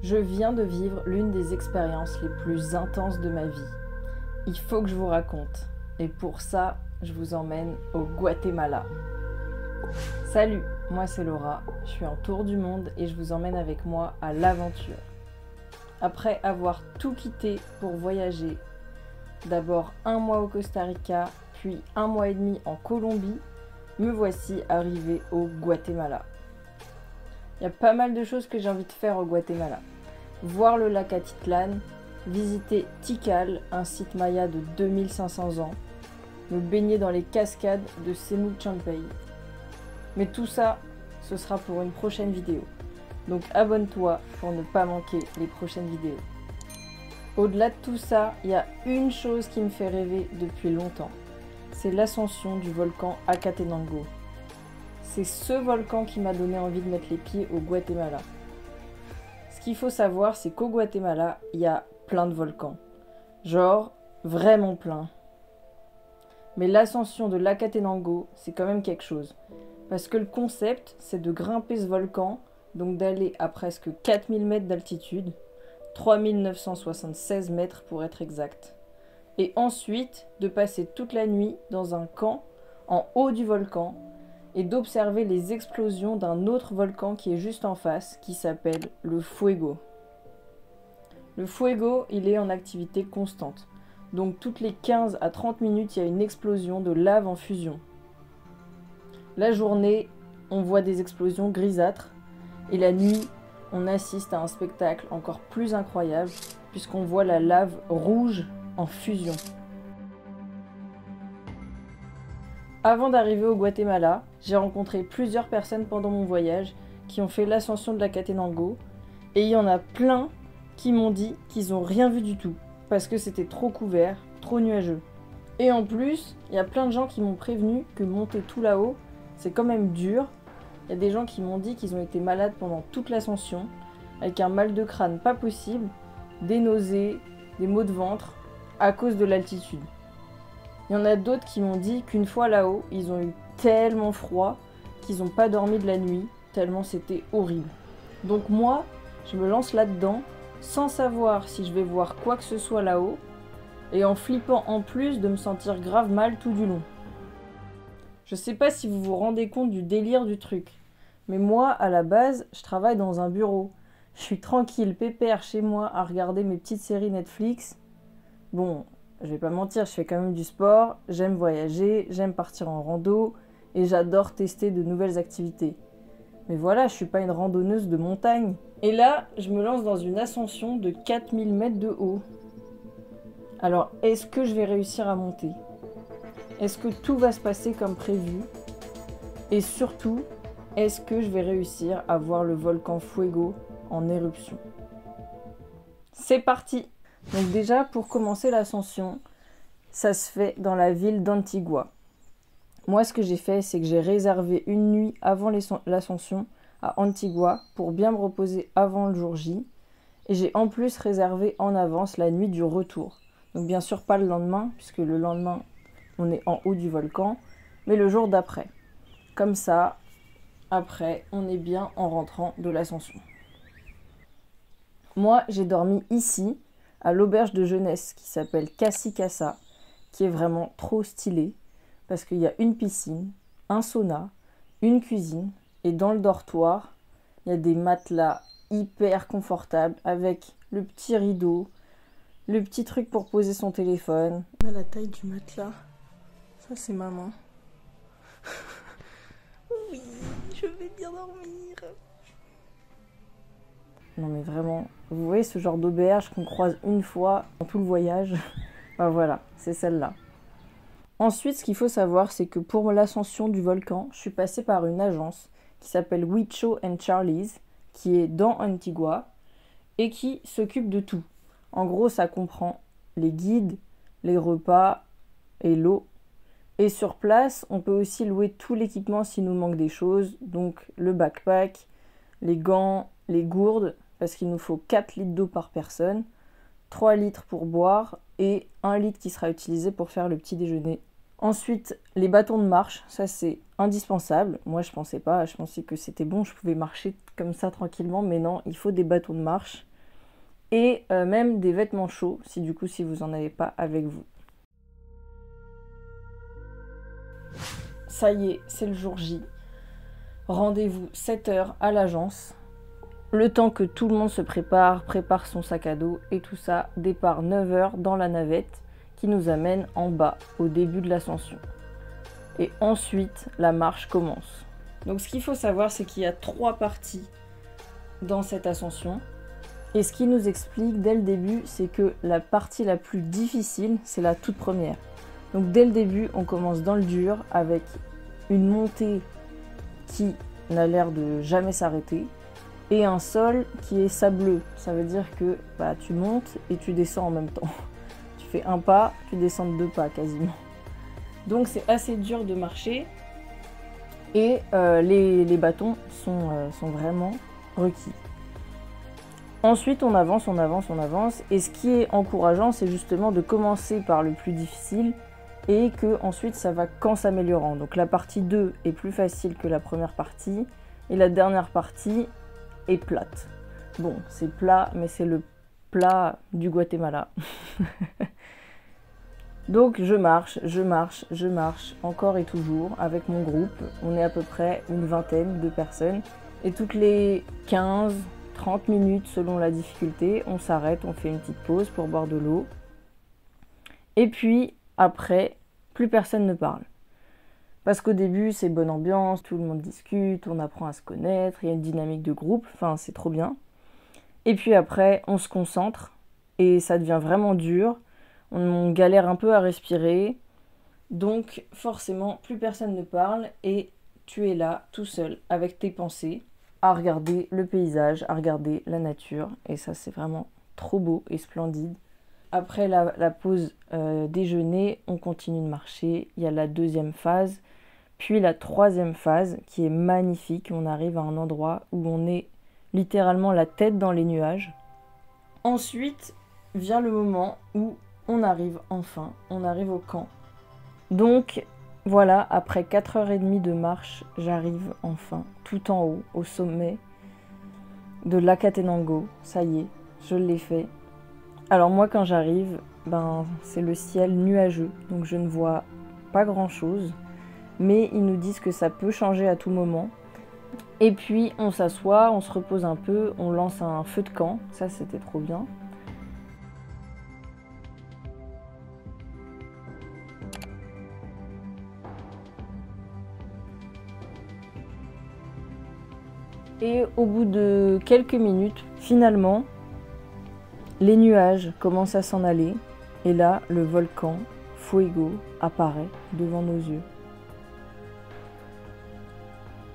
Je viens de vivre l'une des expériences les plus intenses de ma vie. Il faut que je vous raconte. Et pour ça, je vous emmène au Guatemala. Salut, moi c'est Laura, je suis en tour du monde et je vous emmène avec moi à l'aventure. Après avoir tout quitté pour voyager, d'abord 1 mois au Costa Rica, puis 1 mois et demi en Colombie, me voici arrivée au Guatemala. Il y a pas mal de choses que j'ai envie de faire au Guatemala. Voir le lac Atitlan, visiter Tikal, un site maya de 2500 ans, me baigner dans les cascades de Semulchampey. Mais tout ça, ce sera pour une prochaine vidéo. Donc abonne-toi pour ne pas manquer les prochaines vidéos. Au-delà de tout ça, il y a une chose qui me fait rêver depuis longtemps. C'est l'ascension du volcan Acatenango. C'est ce volcan qui m'a donné envie de mettre les pieds au Guatemala. Ce qu'il faut savoir, c'est qu'au Guatemala, il y a plein de volcans. Genre, vraiment plein. Mais l'ascension de l'Acatenango, c'est quand même quelque chose. Parce que le concept, c'est de grimper ce volcan, donc d'aller à presque 4000 mètres d'altitude, 3976 mètres pour être exact. Et ensuite, de passer toute la nuit dans un camp en haut du volcan, et d'observer les explosions d'un autre volcan qui est juste en face, qui s'appelle le Fuego. Le Fuego, il est en activité constante. Donc toutes les 15 à 30 minutes, il y a une explosion de lave en fusion. La journée, on voit des explosions grisâtres, et la nuit, on assiste à un spectacle encore plus incroyable, puisqu'on voit la lave rouge en fusion. Avant d'arriver au Guatemala, j'ai rencontré plusieurs personnes pendant mon voyage qui ont fait l'ascension de l'Acatenango, et il y en a plein qui m'ont dit qu'ils n'ont rien vu du tout, parce que c'était trop couvert, trop nuageux. Et en plus, il y a plein de gens qui m'ont prévenu que monter tout là-haut, c'est quand même dur. Il y a des gens qui m'ont dit qu'ils ont été malades pendant toute l'ascension, avec un mal de crâne pas possible, des nausées, des maux de ventre, à cause de l'altitude. Il y en a d'autres qui m'ont dit qu'une fois là-haut, ils ont eu tellement froid qu'ils n'ont pas dormi de la nuit, tellement c'était horrible. Donc moi, je me lance là-dedans, sans savoir si je vais voir quoi que ce soit là-haut, et en flippant en plus de me sentir grave mal tout du long. Je sais pas si vous vous rendez compte du délire du truc, mais moi, à la base, je travaille dans un bureau. Je suis tranquille, pépère chez moi à regarder mes petites séries Netflix. Bon, je vais pas mentir, je fais quand même du sport, j'aime voyager, j'aime partir en rando et j'adore tester de nouvelles activités. Mais voilà, je suis pas une randonneuse de montagne. Et là, je me lance dans une ascension de 4000 mètres de haut. Alors, est-ce que je vais réussir à monter? Est-ce que tout va se passer comme prévu? Et surtout, est-ce que je vais réussir à voir le volcan Fuego en éruption? C'est parti! Donc déjà, pour commencer l'ascension, ça se fait dans la ville d'Antigua. Moi, ce que j'ai fait, c'est que j'ai réservé une nuit avant l'ascension à Antigua pour bien me reposer avant le jour J. Et j'ai en plus réservé en avance la nuit du retour. Donc bien sûr, pas le lendemain, puisque le lendemain, on est en haut du volcan, mais le jour d'après. Comme ça, après, on est bien en rentrant de l'ascension. Moi, j'ai dormi ici, à l'auberge de jeunesse qui s'appelle Casa Casa, qui est vraiment trop stylée, parce qu'il y a une piscine, un sauna, une cuisine, et dans le dortoir, il y a des matelas hyper confortables, avec le petit rideau, le petit truc pour poser son téléphone. La taille du matelas, ça c'est maman. Oui, je vais bien dormir. Non mais vraiment, vous voyez ce genre d'auberge qu'on croise une fois dans tout le voyage? Ben voilà, c'est celle-là. Ensuite, ce qu'il faut savoir, c'est que pour l'ascension du volcan, je suis passée par une agence qui s'appelle Huicho & Charlie's, qui est dans Antigua, et qui s'occupe de tout. En gros, ça comprend les guides, les repas et l'eau. Et sur place, on peut aussi louer tout l'équipement s'il nous manque des choses, donc le backpack, les gants, les gourdes, parce qu'il nous faut 4 litres d'eau par personne, 3 litres pour boire et 1 litre qui sera utilisé pour faire le petit déjeuner. Ensuite, les bâtons de marche, ça c'est indispensable. Moi je pensais pas, je pensais que c'était bon, je pouvais marcher comme ça tranquillement, mais non, il faut des bâtons de marche. et même des vêtements chauds si vous en avez pas avec vous. Ça y est, c'est le jour J. Rendez-vous 7 h à l'agence. Le temps que tout le monde se prépare son sac à dos et tout ça, départ 9 h dans la navette qui nous amène en bas, au début de l'ascension. Et ensuite, la marche commence. Donc ce qu'il faut savoir, c'est qu'il y a 3 parties dans cette ascension. Et ce qui nous explique dès le début, c'est que la partie la plus difficile, c'est la toute première. Donc dès le début, on commence dans le dur avec une montée qui n'a l'air de jamais s'arrêter et un sol qui est sableux. Ça veut dire que tu montes et tu descends en même temps. Tu fais un pas, tu descends de 2 pas quasiment. Donc c'est assez dur de marcher et les bâtons sont vraiment requis. Ensuite on avance et ce qui est encourageant, c'est justement de commencer par le plus difficile et que ensuite ça va qu'en s'améliorant. Donc la partie 2 est plus facile que la première partie et la dernière partie est plate. Bon, c'est plat, mais c'est le plat du Guatemala. Donc je marche, encore et toujours avec mon groupe. On est à peu près une vingtaine de personnes et toutes les 15-30 minutes selon la difficulté, on s'arrête, on fait une petite pause pour boire de l'eau. Et puis après, plus personne ne parle. Parce qu'au début, c'est bonne ambiance, tout le monde discute, on apprend à se connaître, il y a une dynamique de groupe, enfin c'est trop bien. Et puis après, on se concentre et ça devient vraiment dur. On galère un peu à respirer. Donc forcément, plus personne ne parle et tu es là tout seul avec tes pensées à regarder le paysage, à regarder la nature. Et ça, c'est vraiment trop beau et splendide. Après la pause déjeuner, on continue de marcher. Il y a la 2e phase, puis la 3e phase qui est magnifique. On arrive à un endroit où on est littéralement la tête dans les nuages. Ensuite vient le moment où on arrive enfin, on arrive au camp. Donc voilà, après 4h30 de marche, j'arrive enfin tout en haut, au sommet de l'Acatenango. Ça y est, je l'ai fait. Alors moi quand j'arrive, c'est le ciel nuageux, donc je ne vois pas grand chose, mais ils nous disent que ça peut changer à tout moment. Et puis on s'assoit, on se repose un peu, on lance un feu de camp, ça c'était trop bien. Et au bout de quelques minutes, finalement, les nuages commencent à s'en aller. Et là, le volcan Fuego apparaît devant nos yeux.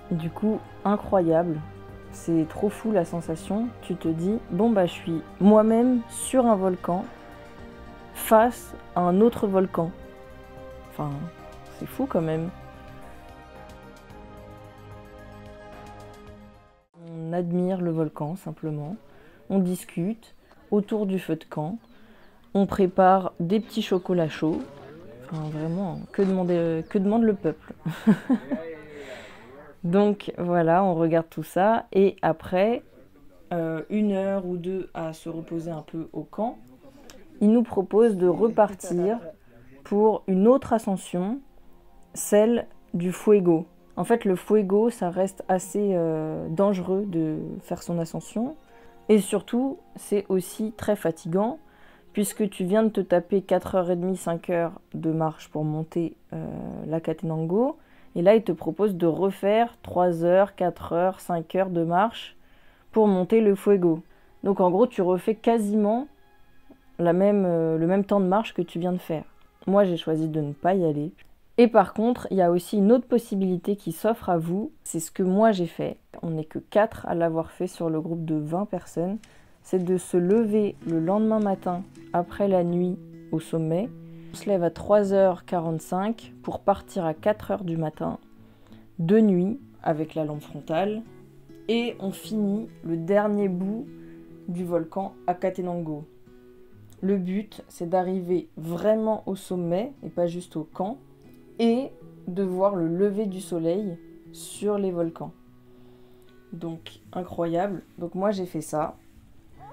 Du coup, incroyable. C'est trop fou la sensation. Tu te dis, bon je suis moi-même sur un volcan face à un autre volcan. Enfin, c'est fou quand même. On admire le volcan simplement, on discute autour du feu de camp, on prépare des petits chocolats chauds, enfin vraiment, que demande le peuple. Donc voilà, on regarde tout ça et après 1 heure ou 2 à se reposer un peu au camp, il nous propose de repartir pour une autre ascension, celle du Fuego. En fait, le Fuego, ça reste assez dangereux de faire son ascension. Et surtout, c'est aussi très fatigant, puisque tu viens de te taper 4h30, 5h de marche pour monter l'Acatenango. Et là, il te propose de refaire 3h, 4h, 5h de marche pour monter le Fuego. Donc en gros, tu refais quasiment le même temps de marche que tu viens de faire. Moi, j'ai choisi de ne pas y aller. Et par contre, il y a aussi une autre possibilité qui s'offre à vous. C'est ce que moi j'ai fait. On n'est que 4 à l'avoir fait sur le groupe de 20 personnes. C'est de se lever le lendemain matin, après la nuit, au sommet. On se lève à 3h45 pour partir à 4h du matin, de nuit, avec la lampe frontale. Et on finit le dernier bout du volcan Acatenango. Le but, c'est d'arriver vraiment au sommet, et pas juste au camp, et de voir le lever du soleil sur les volcans. Donc incroyable. Donc moi j'ai fait ça.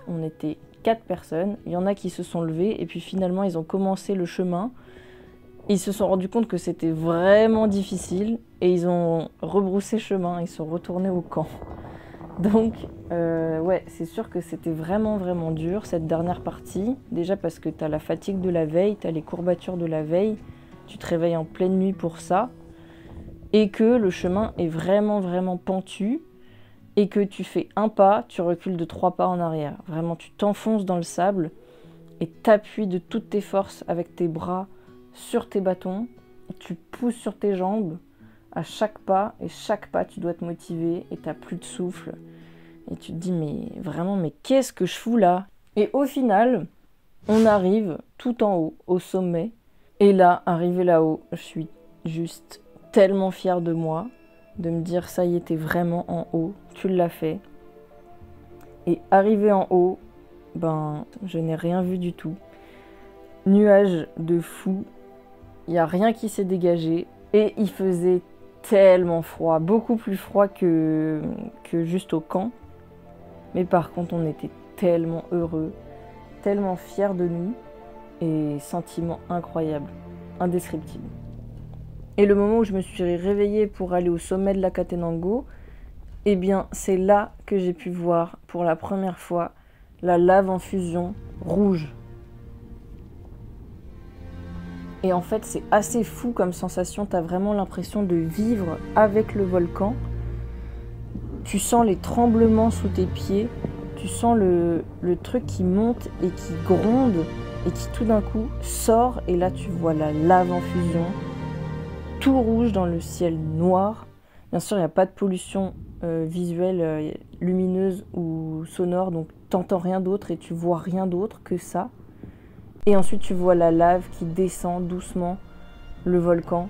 on était 4 personnes. Il y en a qui se sont levés et puis finalement ils ont commencé le chemin. Ils se sont rendus compte que c'était vraiment difficile et ils ont rebroussé chemin, ils sont retournés au camp. Donc ouais, c'est sûr que c'était vraiment dur cette dernière partie. Déjà parce que t'as la fatigue de la veille, t'as les courbatures de la veille, tu te réveilles en pleine nuit pour ça. Et que le chemin est vraiment pentu. Et que tu fais un pas, tu recules de 3 pas en arrière. Vraiment, tu t'enfonces dans le sable et t'appuies de toutes tes forces avec tes bras sur tes bâtons. Tu pousses sur tes jambes à chaque pas. Et chaque pas, tu dois te motiver et t'as plus de souffle. Et tu te dis, mais vraiment, mais qu'est-ce que je fous là? Et au final, on arrive tout en haut, au sommet. Et là, arrivé là-haut, je suis juste tellement fière de moi. De me dire, ça y est, t'es vraiment en haut, tu l'as fait. Et arrivé en haut, ben, je n'ai rien vu du tout. Nuage de fou, il n'y a rien qui s'est dégagé. Et il faisait tellement froid, beaucoup plus froid que juste au camp. Mais par contre, on était tellement heureux, tellement fiers de nous. Et sentiment incroyable, indescriptible. Et le moment où je me suis réveillée pour aller au sommet de la Catenango, eh bien, c'est là que j'ai pu voir pour la première fois la lave en fusion rouge. Et en fait, c'est assez fou comme sensation. T'as vraiment l'impression de vivre avec le volcan. Tu sens les tremblements sous tes pieds. Tu sens le truc qui monte et qui gronde et qui tout d'un coup sort. Et là, tu vois la lave en fusion. Tout rouge dans le ciel noir. Bien sûr, il n'y a pas de pollution visuelle, lumineuse ou sonore, donc t'entends rien d'autre et tu vois rien d'autre que ça. Et ensuite, tu vois la lave qui descend doucement, le volcan,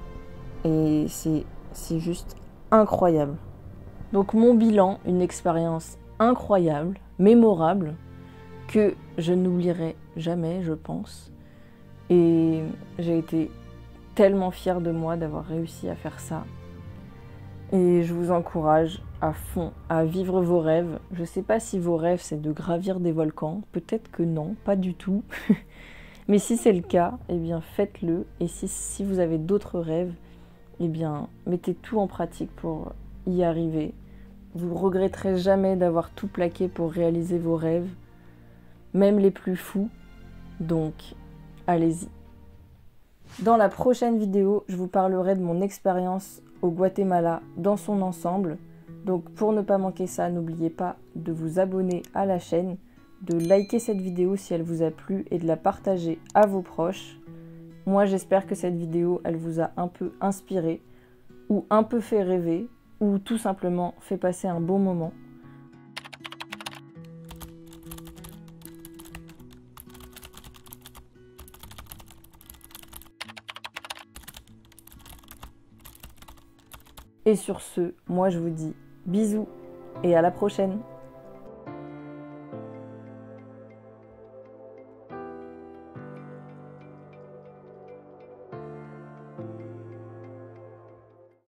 et c'est juste incroyable. Donc mon bilan, une expérience incroyable, mémorable, que je n'oublierai jamais, je pense. Et j'ai été tellement fière de moi d'avoir réussi à faire ça. Et je vous encourage à fond à vivre vos rêves. Je sais pas si vos rêves c'est de gravir des volcans, peut-être que non, pas du tout. Mais si c'est le cas, eh bien faites-le. Et si vous avez d'autres rêves, eh bien mettez tout en pratique pour y arriver. Vous ne regretterez jamais d'avoir tout plaqué pour réaliser vos rêves, même les plus fous. Donc, allez-y. Dans la prochaine vidéo, je vous parlerai de mon expérience au Guatemala dans son ensemble. Donc pour ne pas manquer ça, n'oubliez pas de vous abonner à la chaîne, de liker cette vidéo si elle vous a plu et de la partager à vos proches. Moi j'espère que cette vidéo, elle vous a un peu inspiré, ou un peu fait rêver, ou tout simplement fait passer un bon moment. Et sur ce, moi je vous dis bisous et à la prochaine.